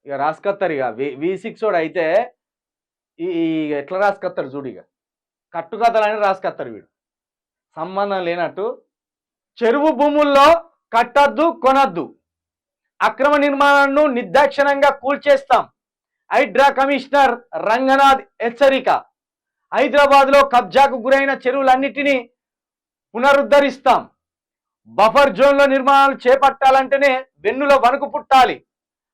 ఇక రాసుకొత్తారు. ఇక V6 అయితే ఈ ఎట్లా రాసుకొత్తాడు చూడు. ఇక కట్టుకథలని రాసుకొత్తారు వీడు సంబంధం లేనట్టు. చెరువు భూముల్లో కట్టద్దు కొనద్దు, అక్రమ నిర్మాణాలను నిర్దాక్షిణ్యంగా కూల్చేస్తాం, హైడ్రా కమిషనర్ రంగనాథ్ హెచ్చరిక. హైదరాబాద్లో కబ్జాకు గురైన చెరువులన్నిటినీ పునరుద్ధరిస్తాం. బఫర్ జోన్లో నిర్మాణాలు చేపట్టాలంటేనే వెన్నుల వణుకు పుట్టాలి.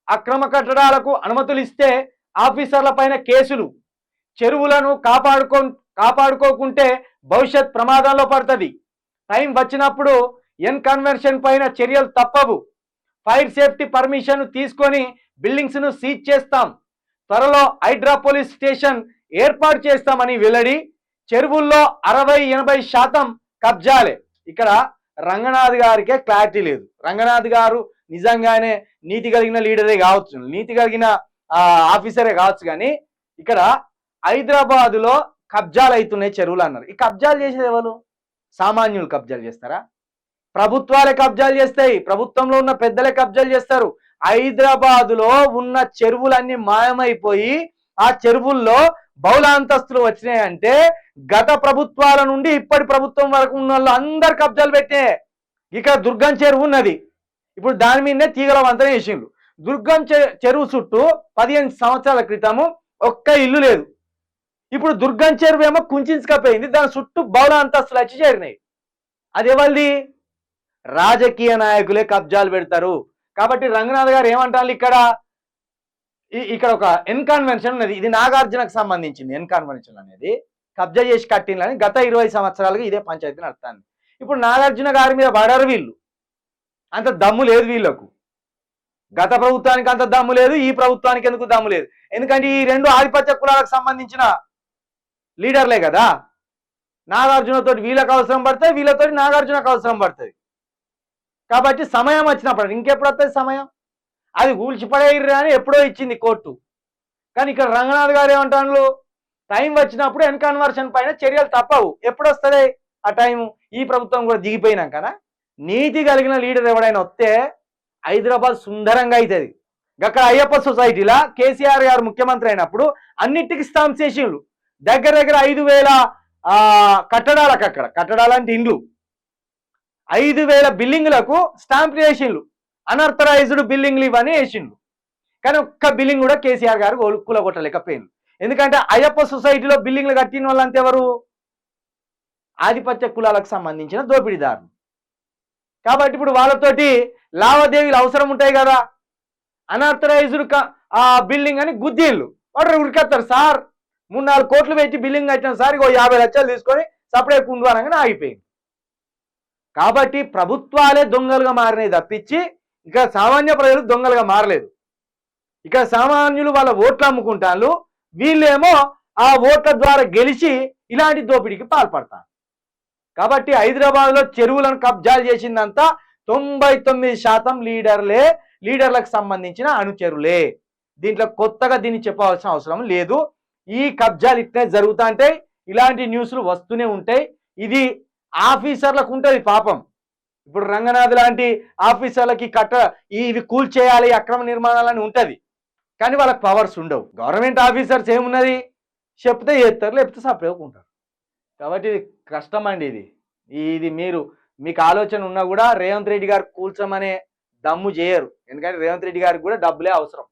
అక్రమ కట్టడాలకు అనుమతులు ఇస్తే ఆఫీసర్ల పైన కేసులు. చెరువులను కాపాడుకోకుంటే భవిష్యత్ ప్రమాదంలో పడుతుంది. టైం వచ్చినప్పుడు కన్వర్షన్ పైన చర్యలు తప్పవు. ఫైర్ సేఫ్టీ పర్మిషన్ తీసుకొని బిల్డింగ్స్ ను సీజ్ చేస్తాం. త్వరలో హైడ్రా పోలీస్ స్టేషన్ ఏర్పాటు చేస్తామని వెల్లడి. చెరువుల్లో 60-80% కబ్జాలే. ఇక్కడ రంగనాథ్ గారికే క్లారిటీ లేదు. రంగనాథ్ గారు నిజంగానే నీతి కలిగిన లీడరే కావచ్చు, నీతి కలిగిన ఆఫీసరే కావచ్చు, కానీ ఇక్కడ హైదరాబాదులో కబ్జాలు అవుతున్నాయి చెరువులు అన్నారు. ఈ కబ్జాలు చేసేది ఎవరు? సామాన్యులు కబ్జాలు చేస్తారా? ప్రభుత్వాలే కబ్జాలు చేస్తాయి, ప్రభుత్వంలో ఉన్న పెద్దలే కబ్జాలు చేస్తారు. హైదరాబాదులో ఉన్న చెరువులన్నీ మాయమైపోయి ఆ చెరువుల్లో బహుళ అంతస్తులు వచ్చినాయంటే గత ప్రభుత్వాల నుండి ఇప్పటి ప్రభుత్వం వరకు ఉన్న వాళ్ళు అందరు కబ్జాలు పెట్టే. ఇక్కడ దుర్గం చెరువు ఉన్నది, ఇప్పుడు దాని మీదనే తీగల వంతెన వేసిండ్రు. దుర్గం చెరువు చుట్టూ 15 సంవత్సరాల క్రితము ఒక్క ఇల్లు లేదు. ఇప్పుడు దుర్గం చెరువు ఏమో కుంచుకపోయింది, దాని చుట్టూ బహుళ అంతస్తులు వచ్చి చేరినాయి. అది ఎవరిది? రాజకీయ నాయకులే కబ్జాలు పెడతారు. కాబట్టి రంగనాథ్ గారు ఏమంటారు, ఇక్కడ ఒక కన్వెన్షన్ ఉన్నది, ఇది నాగార్జునకు సంబంధించింది. కన్వెన్షన్ అనేది కబ్జా చేసి కట్టిందని గత 20 సంవత్సరాలుగా ఇదే పంచాయతీ నడుస్తుంది. ఇప్పుడు నాగార్జున గారి మీద పడరు వీళ్ళు, అంత దమ్ము లేదు వీళ్ళకు. గత ప్రభుత్వానికి అంత దమ్ము లేదు, ఈ ప్రభుత్వానికి ఎందుకు దమ్ము లేదు? ఎందుకంటే ఈ రెండు ఆధిపత్య కులాలకు సంబంధించిన లీడర్లే కదా. నాగార్జునతోటి వీళ్ళకి అవసరం పడుతుంది, వీళ్ళతోటి నాగార్జునకు అవసరం పడుతుంది. కాబట్టి సమయం వచ్చినప్పుడు, ఇంకెప్పుడు వస్తుంది సమయం? అది కూల్చిపడేయరు అని ఎప్పుడో ఇచ్చింది కోర్టు. కానీ ఇక్కడ రంగనాథ్ గారు ఏమంటారు, టైం వచ్చినప్పుడు కన్వర్షన్ పైన చర్యలు తప్పవు. ఎప్పుడు వస్తుంది ఆ టైము? ఈ ప్రభుత్వం కూడా దిగిపోయినాకనా? నీతి కలిగిన లీడర్ ఎవడైనా వస్తే హైదరాబాద్ సుందరంగా అవుతుంది. అక్కడ అయ్యప్ప సొసైటీలా కేసీఆర్ గారు ముఖ్యమంత్రి అయినప్పుడు అన్నిటికీ స్టాంప్స్ చేసిండ్రు. దగ్గర 5,000 కట్టడాలకు, అక్కడ కట్టడాలంటే ఇండ్లు, 5,000 బిల్డింగ్లకు స్టాంప్ వేసిండ్రు. అనర్థరైజ్డ్ బిల్డింగ్లు ఇవన్నీ వేసిండ్రు. కానీ ఒక్క బిల్డింగ్ కూడా కేసీఆర్ గారు కూలగొట్టలేకపోయింది. ఎందుకంటే అయ్యప్ప సొసైటీలో బిల్డింగ్లు కట్టిన వాళ్ళంతా ఎవరు? ఆధిపత్య కులాలకు సంబంధించిన దోపిడీదారులు. కాబట్టి ఇప్పుడు వాళ్ళతోటి లావాదేవీలు అవసరం ఉంటాయి కదా. అనర్థరైజ్డ్ బిల్డింగ్ అని గుద్దీళ్ళు వాడు ఉరికెత్తారు. సార్ 3-4 కోట్లు పెట్టి బిల్డింగ్ కట్టిన సార్, 50 లక్షలు తీసుకొని సపరేట్ కుండవనంగానే ఆగిపోయింది. కాబట్టి ప్రభుత్వాలే దొంగలుగా మారినాయి తప్పించి ఇక్కడ సామాన్య ప్రజలు దొంగలుగా మారలేదు. ఇక్కడ సామాన్యులు వాళ్ళ ఓట్లు అమ్ముకుంటారు, వీళ్ళేమో ఆ ఓట్ల ద్వారా గెలిచి ఇలాంటి దోపిడీకి పాల్పడతారు. కాబట్టి హైదరాబాద్లో చెరువులను కబ్జాలు చేసిందంతా 99% లీడర్లకు సంబంధించిన అనుచరులే. దీంట్లో కొత్తగా దీన్ని చెప్పవలసిన అవసరం లేదు. ఈ కబ్జాలు ఇట్లే జరుగుతా ఉంటాయి, ఇలాంటి న్యూస్లు వస్తూనే ఉంటాయి. ఇది ఆఫీసర్లకు ఉంటుంది పాపం. ఇప్పుడు రంగనాథ్ లాంటి ఆఫీసర్లకి ఇవి కూల్చేయాలి, అక్రమ నిర్మాణాలని ఉంటుంది, కానీ వాళ్ళకి పవర్స్ ఉండవు. గవర్నమెంట్ ఆఫీసర్స్ ఏమున్నది, చెప్తే చేస్తారు, లేకపోతే సపరేట్గా ఉంటారు. కాబట్టి ఇది కష్టం అండి. ఇది మీకు ఆలోచన ఉన్నా కూడా రేవంత్ రెడ్డి గారు కూల్చమనే దమ్ము చేయరు. ఎందుకంటే రేవంత్ రెడ్డి గారికి కూడా డబ్బులే అవసరం.